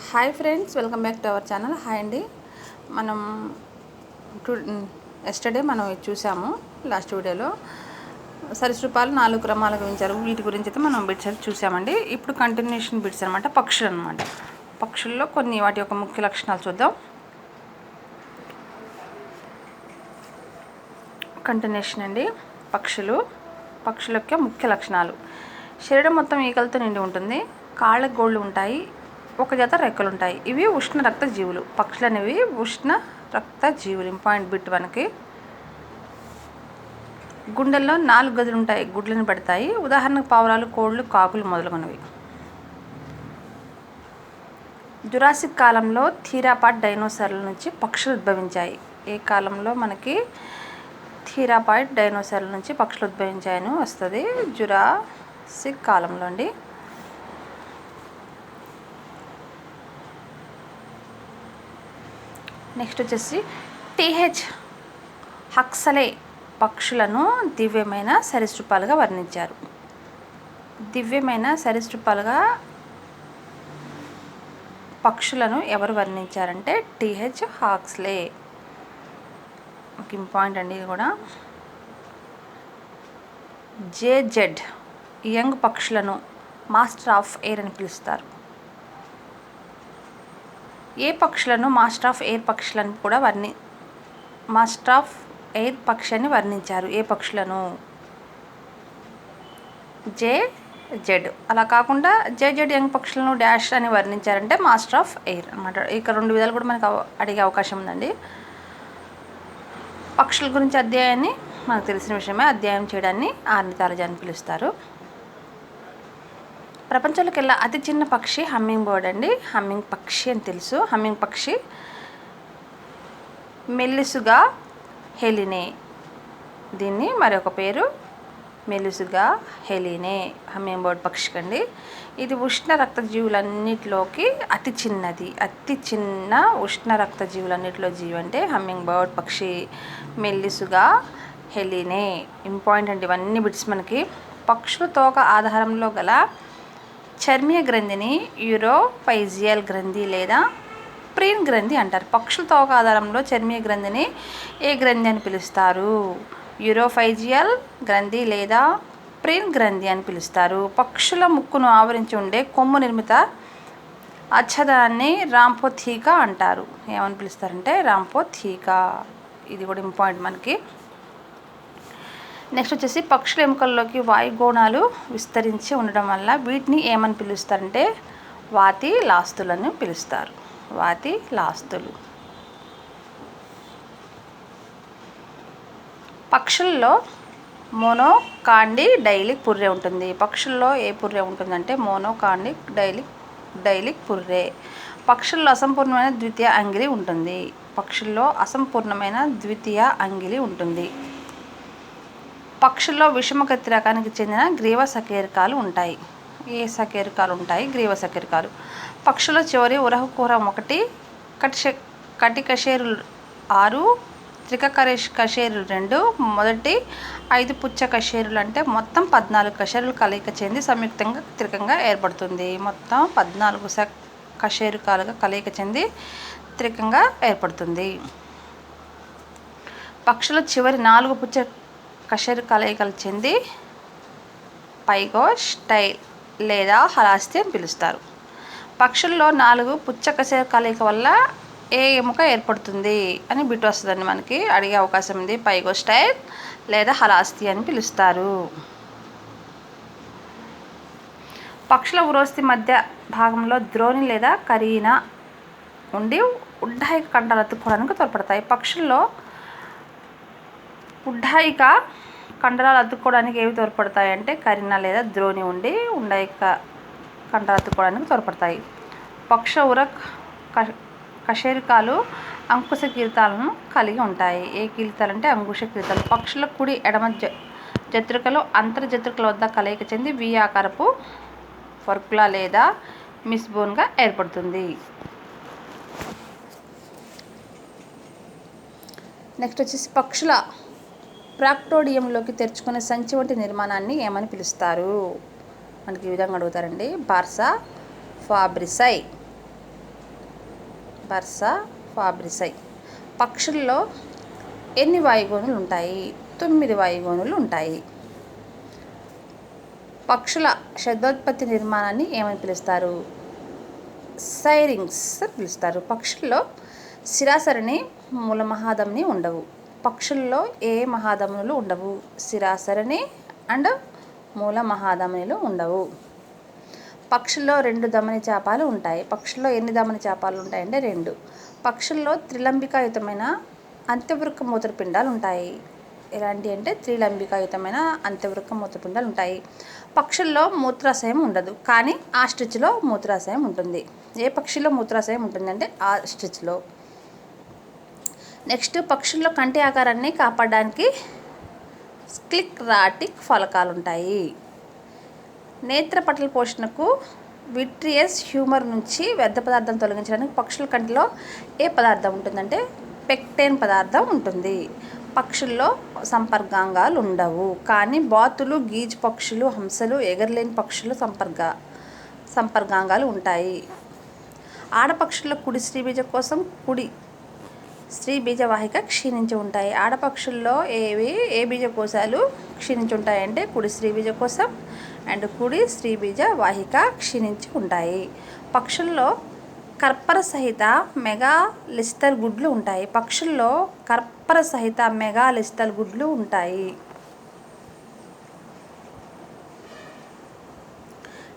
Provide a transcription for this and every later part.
Hi friends, welcome back to our channel. Hi అండి. మనం yesterday మనం చూసాము లాస్ట్ వీడియోలో సరీసృపాలు 4 క్రమాలుగా ఉంచారు. వీటి గురించి అయితే మనం బిట్స్ అయితే చూసామండి. ఇప్పుడు కంటిన్యూషన్ బిట్స్ అనమాట, పక్షులు అనమాట. పక్షుల్లో కొన్ని వాటి యొక్క ముఖ్య లక్షణాలు చూద్దాం. కంటిన్యూషన్ అండి. పక్షుల యొక్క ముఖ్య లక్షణాలు: శరీరం మొత్తం ఈకలతో నిండి ఉంటుంది, కాళ్ళకు గోళ్ళు ఉంటాయి, ఒక జత రెక్కలు ఉంటాయి. ఇవి ఉష్ణ రక్త జీవులు. పక్షులు అనేవి ఉష్ణ రక్త జీవులు. ఇంపాయింట్ బిట్ మనకి. గుండెల్లో 4 గదులు ఉంటాయి, గుడ్లను పెడతాయి. ఉదాహరణకు పావురాలు, కోళ్ళు, కాకులు మొదలగునవి. జురాసిక్ కాలంలో థీరాపాడ్ డైనోసార్ల నుంచి పక్షులు ఉద్భవించాయి. ఏ కాలంలో మనకి థీరాపాడ్ డైనోసార్ల నుంచి పక్షులు ఉద్భవించాయని వస్తుంది. జురాసిక్ కాలంలో అండి. నెక్స్ట్ వచ్చేసి టీహెచ్ హక్సలే పక్షులను దివ్యమైన సరీసృపాలుగా వర్ణించారు. దివ్యమైన సరీసృపాలుగా పక్షులను ఎవరు వర్ణించారంటే టీహెచ్ హక్సలే. ఒక ఇంపాయింట్ అండి ఇది కూడా. జేజెడ్ యంగ్ పక్షులను మాస్టర్ ఆఫ్ ఎయిర్ అని పిలుస్తారు. ఏ పక్షులను మాస్టర్ ఆఫ్ ఎయిర్ పక్షులను కూడా మాస్టర్ ఆఫ్ ఎయిర్ పక్షి అని వర్ణించారు. ఏ పక్షులను? జెడ్. అలా కాకుండా జెడ్ యంగ్ పక్షులను డాష్ అని వర్ణించారంటే మాస్టర్ ఆఫ్ ఎయిర్ అన్నమాట. ఇక 2 విధాలు కూడా మనకు అడిగే అవకాశం ఉందండి. పక్షుల గురించి అధ్యాయాన్ని మనకు తెలిసిన విషయమే. అధ్యాయం చేయడాన్ని ఆర్నిథాలజీ అని పిలుస్తారు. ప్రపంచంలోకెల్లా అతి చిన్న పక్షి హమ్మింగ్ బర్డ్ అండి. హమ్మింగ్ పక్షి అని తెలుసు. హమ్మింగ్ పక్షి మెల్లిసుగా హెలినే. దీన్ని మరొక పేరు మెల్లిసుగా హెలినే, హమ్మింగ్ బర్డ్ పక్షికి అండి. ఇది ఉష్ణ రక్త జీవులన్నిటిలోకి అతి చిన్న ఉష్ణ రక్త జీవులన్నిటిలో జీవి అంటే హమ్మింగ్ బర్డ్ పక్షి, మెల్లిసుగా హెలినే. ఇంపాయింట్ అండి ఇవన్నీ బిట్స్ మనకి. పక్షుల తోక ఆధారంలో గల చర్మీయ గ్రంథిని యూరోఫైజియల్ గ్రంథి లేదా ప్రీన్ గ్రంథి అంటారు. పక్షుల తోక ఆధారంలో చర్మీయ గ్రంథిని ఏ గ్రంథి అని పిలుస్తారు? యూరోఫైజియల్ గ్రంథి లేదా ప్రీన్ గ్రంథి అని పిలుస్తారు. పక్షుల ముక్కును ఆవరించి ఉండే కొమ్ము నిర్మిత అచ్చదాన్ని రాంపోథీకా అంటారు. ఏమని పిలుస్తారంటే రాంపోథీకా. ఇది కూడా ఇంపాయింట్ మనకి. నెక్స్ట్ వచ్చేసి పక్షుల ఎముకల్లోకి వాయుగోణాలు విస్తరించి ఉండడం వల్ల వీటిని ఏమని పిలుస్తారంటే వాతిలాస్తులని పిలుస్తారు. వాతిలాస్తులు. పక్షుల్లో మోనోకాండిడైలిక్ పుర్రె ఉంటుంది. పక్షుల్లో ఏ పుర్రె ఉంటుందంటే మోనోకాండిడైలిక్ పుర్రె. పక్షుల్లో అసంపూర్ణమైన ద్వితీయ అంగిలి ఉంటుంది. పక్షుల్లో విషమగతి రకానికి చెందిన గ్రీవ సకేరికాలు ఉంటాయి. ఏ సకేరికాలు ఉంటాయి? గ్రీవ సకేరికాలు. పక్షుల చివరి ఉరహకుహరం 1, కటికశేరులు 6, త్రికశేరులు 2, మొదటి 5 పుచ్చ కశేరులు అంటే మొత్తం 14 కశేరులు కలయిక చెంది సంయుక్తంగా త్రికంగా ఏర్పడుతుంది. మొత్తం 14 కశేరుకాలుగా కలయిక చెంది త్రికంగా ఏర్పడుతుంది. పక్షుల చివరి 4 పుచ్చ కశేరు కలయికలు చెంది పైగోస్టైల్ లేదా హలాస్తి అని పిలుస్తారు. పక్షుల్లో 4 పుచ్చ కశేరు కలయిక వల్ల ఏ ఎముక ఏర్పడుతుంది అని బిట్ వస్తుందండి మనకి. అడిగే అవకాశం ఉంది. పైగోస్టైల్ లేదా హలాస్తి అని పిలుస్తారు. పక్షుల ఉరోస్థి మధ్య భాగంలో ద్రోణి లేదా కరీనా ఉండి ఉడ్డాయిక కండరాలు అతుక్కోవడానికి తోడ్పడతాయి. పక్షుల్లో ఉడ్డాయిక కండరాలు అతుక్కోవడానికి ఏవి తోడ్పడతాయి అంటే కరీనా లేదా ద్రోణి ఉండి ఉడ్డాయిక కండరాలు అతుక్కోవడానికి తోడ్పడతాయి. పక్షుల ఉర కశేరుకాలు అంకుశ కీలితాలను కలిగి ఉంటాయి. ఏ కీలితాలు అంటే అంకుశ కీలితాలు. పక్షుల కుడి ఎడమ జత్రికలు అంతర్జత్రికల వద్ద కలయిక చెంది వి ఆకారపు ఫర్కులా లేదా మిస్బోన్గా ఏర్పడుతుంది. నెక్స్ట్ వచ్చేసి పక్షుల ప్రాక్టోడియంలోకి తెరుచుకునే సంచి వంటి నిర్మాణాన్ని ఏమని పిలుస్తారు? మనకి ఈ విధంగా అడుగుతారండి. బార్సా ఫాబ్రిసై. బర్సా ఫాబ్రిసై. పక్షుల్లో ఎన్ని వాయుగోనులు ఉంటాయి? 9 వాయుగోనులు ఉంటాయి. పక్షుల శబ్దోత్పత్తి నిర్మాణాన్ని ఏమని పిలుస్తారు? సైరింగ్స్ అని పిలుస్తారు. పక్షుల్లో శిరాసరణి, మూల మహాధమని ఉండవు. పక్షుల్లో ఏ మహాధమనులు ఉండవు? శిరాసరణి అండ్ మూల మహాధమనిలు ఉండవు. పక్షుల్లో 2 ధమని చాపాలు ఉంటాయి. పక్షుల్లో ఎన్ని ధమని చాపాలు ఉంటాయంటే 2. పక్షుల్లో త్రిలంబికాయుతమైన అంత్యవృక్క మూత్రపిండాలు ఉంటాయి. ఎలాంటి అంటే త్రిలంబికాయుతమైన అంత్యవృక్క మూత్రపిండాలు ఉంటాయి. పక్షుల్లో మూత్రాశయం ఉండదు, కానీ ఆస్ట్రిచ్లో మూత్రాశయం ఉంటుంది. ఏ పక్షిలో మూత్రాశయం ఉంటుందంటే ఆస్ట్రిచ్లో. నెక్స్ట్, పక్షుల్లో కంటి ఆకారాన్ని కాపాడడానికి స్క్లిరాటిక్ ఫలకాలు ఉంటాయి. నేత్రపటల పోషణకు విట్రియస్ హ్యూమర్ నుంచి వ్యర్థ పదార్థం తొలగించడానికి పక్షుల కంటిలో ఏ పదార్థం ఉంటుందంటే పెక్టేన్ పదార్థం ఉంటుంది. పక్షుల్లో సంపర్కాంగాలు ఉండవు, కానీ బాతులు, గీజ్ పక్షులు, హంసలు, ఎగరలేని పక్షులు సంపర్కాంగాలు ఉంటాయి. ఆడపక్షుల్లో కుడి స్త్రీబీజ కోసం కుడి స్త్రీబీజ వాహిక క్షీణించి ఉంటాయి. ఆడపక్షుల్లో ఏ బీజకోశాలు క్షీణించి ఉంటాయంటే కుడి స్త్రీబీజ కోసం అండ్ కుడి స్త్రీబీజ వాహిక క్షీణించి ఉంటాయి. పక్షుల్లో కర్పర సహిత మెగాలిస్థల్ గుడ్లు ఉంటాయి. పక్షుల్లో కర్పర సహిత మెగాలిస్థల్ గుడ్లు ఉంటాయి.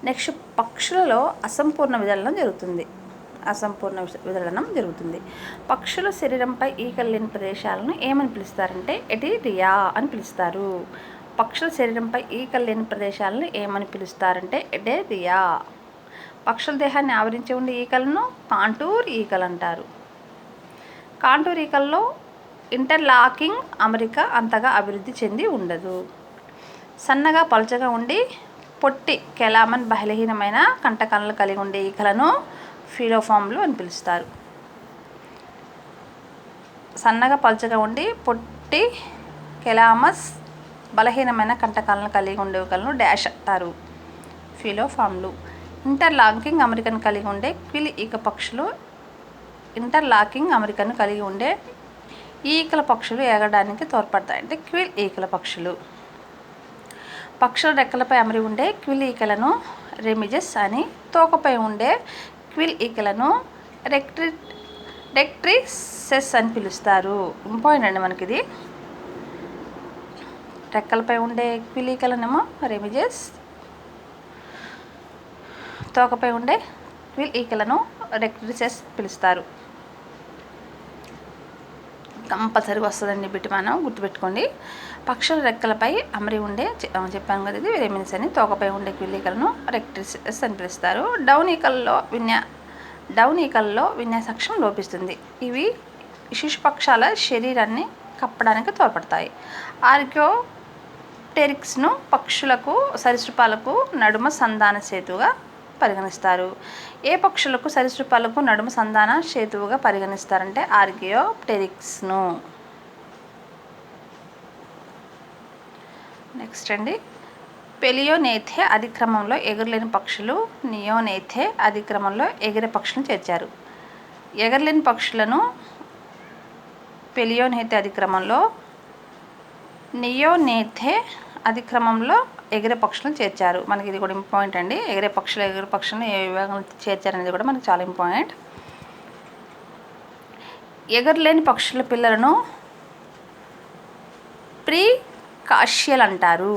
నెక్స్ట్, పక్షులలో అసంపూర్ణ విదలనం జరుగుతుంది. పక్షుల శరీరంపై ఈకలు లేని ప్రదేశాలను ఏమని పిలుస్తారంటే ఎటీరియా అని పిలుస్తారు. పక్షుల శరీరంపై ఈకలు లేని ప్రదేశాలను ఏమని పిలుస్తారంటే ఎటీరియా. పక్షుల దేహాన్ని ఆవరించి ఉండే ఈకలను కాంటూర్ ఈకలు అంటారు. కాంటూర్ ఈకల్లో ఇంటర్లాకింగ్ అమరిక అంతగా అభివృద్ధి చెంది ఉండదు. సన్నగా పలుచగా ఉండి పొట్టి కెలామన్ బలహీనమైన కంటకాలను కలిగి ఉండే ఈకలను ఫిలోఫామ్లు అని పిలుస్తారు. సన్నగా పలుచగా ఉండి పొట్టి కెలామస్ బలహీనమైన కంటకాలను కలిగి ఉండే ఈకలను డాష్ అంటారు, ఫిలోఫామ్లు. ఇంటర్లాకింగ్ అమరికను కలిగి ఉండే క్విల్ ఈక పక్షులు ఇంటర్లాకింగ్ అమరికను కలిగి ఉండే ఈకల పక్షులు ఎగరడానికి తోడ్పడతాయి అంటే క్విల్ ఈకల పక్షులు. పక్షుల రెక్కలపై అమరి ఉండే క్విల్ ఈకలను రెమిజెస్ అని, తోకపై ఉండే క్విల్ ఈకలను రెక్ట్రిసెస్ అని పిలుస్తారు. ఇంపార్టెంట్ అండి మనకి ఇది. రెక్కలపై ఉండే క్విల్ ఈకలనేమో రెమిజెస్, తోకపై ఉండే క్విల్ ఈకలను రెక్ట్రిసెస్ పిలుస్తారు. కంపల్సరీ వస్తుందండి బిట్టి, మనం గుర్తుపెట్టుకోండి. పక్షుల రెక్కలపై అమరి ఉండే చెప్పాను కదా ఇది రెమిన్స్ అని, తోకపై ఉండే క్విల్ ఈకలను రెక్ట్రిసెస్ అని పిలుస్తారు. డౌన్ ఈకల్లో విన్యాసాక్షం లోపిస్తుంది. ఇవి శిశుపక్షాల శరీరాన్ని కప్పడానికి తోడ్పడతాయి. ఆర్కియోప్టెరిక్స్ను పక్షులకు సరీసృపాలకు నడుమ సంధాన సేతువుగా పరిగణిస్తారు. ఏ పక్షులకు సరీసృపాలకు నడుమ సంధాన సేతువుగా పరిగణిస్తారంటే ఆర్కియోప్టెరిక్స్ను. నెక్స్ట్ అండి, పెలియోనేథే అధిక్రమంలో ఎగురలేని పక్షులు నియోనేథే అధిక్రమంలో ఎగిరే పక్షులను చేర్చారు. ఎగరలేని పక్షులను పెలియోనేథే అధిక్రమంలో, నియోనేథే అధిక్రమంలో ఎగిరే పక్షులను చేర్చారు. మనకి ఇది కూడా ఇంపార్టెంట్ అండి. ఎగిరే పక్షులను ఏ విభాగంలో చేర్చారనేది కూడా మనకి చాలా ఇంపార్టెంట్. ఎగరలేని పక్షుల పిల్లలను ప్రీకాషియల్ అంటారు,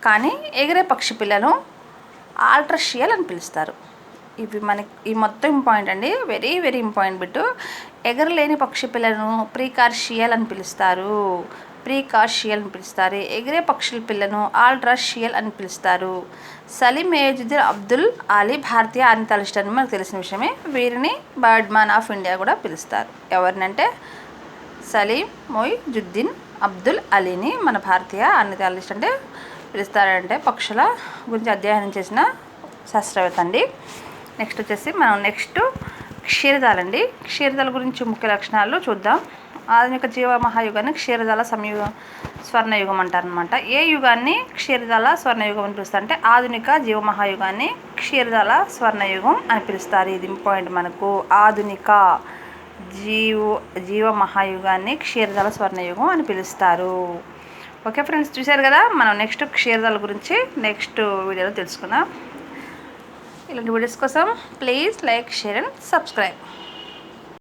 కానీ ఎగిరే పక్షి పిల్లలను ఆల్ట్రషియల్ అని పిలుస్తారు. ఇవి మనకి ఈ మొత్తం ఇంపార్టెంట్ అండి, వెరీ వెరీ ఇంపార్టెంట్ బిట్టు. ఎగరలేని పక్షి పిల్లలను ప్రీకాషియల్ అని పిలుస్తారు. ఎగిరే పక్షుల పిల్లను ఆల్ట్రషియల్ అని పిలుస్తారు. సలీం మొయిజుద్దీన్ అబ్దుల్ అలీ భారతీయ ఆర్నిథాలజిస్ట్ అని మనకు తెలిసిన విషయమే. వీరిని బర్డ్ మ్యాన్ ఆఫ్ ఇండియా కూడా పిలుస్తారు. ఎవరినంటే సలీం మొయిజుద్దీన్ అబ్దుల్ అలీని మన భారతీయ ఆర్నిథాలజిస్ట్ అంటే పిలుస్తారంటే పక్షుల గురించి అధ్యయనం చేసిన శాస్త్రవేత్త అండి. నెక్స్ట్ వచ్చేసి మనం క్షీరదాలండి. క్షీరదాల గురించి ముఖ్య లక్షణాలు చూద్దాం. ఆధునిక జీవ మహాయుగాన్ని క్షీరదాల స్వర్ణయుగం అంటారనమాట. ఏ యుగాన్ని క్షీరదాల స్వర్ణయుగం అని పిలుస్తారు అంటే ఆధునిక జీవ మహాయుగాన్ని క్షీరదాల స్వర్ణయుగం అని పిలుస్తారు. ఇది ఇంపార్టెంట్ మనకు. ఆధునిక జీవ మహాయుగాన్ని క్షీరదాల స్వర్ణయుగం అని పిలుస్తారు. ఓకే ఫ్రెండ్స్, చూశారు కదా, మనం నెక్స్ట్ క్షీరదాల గురించి నెక్స్ట్ వీడియోలో తెలుసుకుందాం. ఇలాంటి వీడియోస్ కోసం please like, share and subscribe.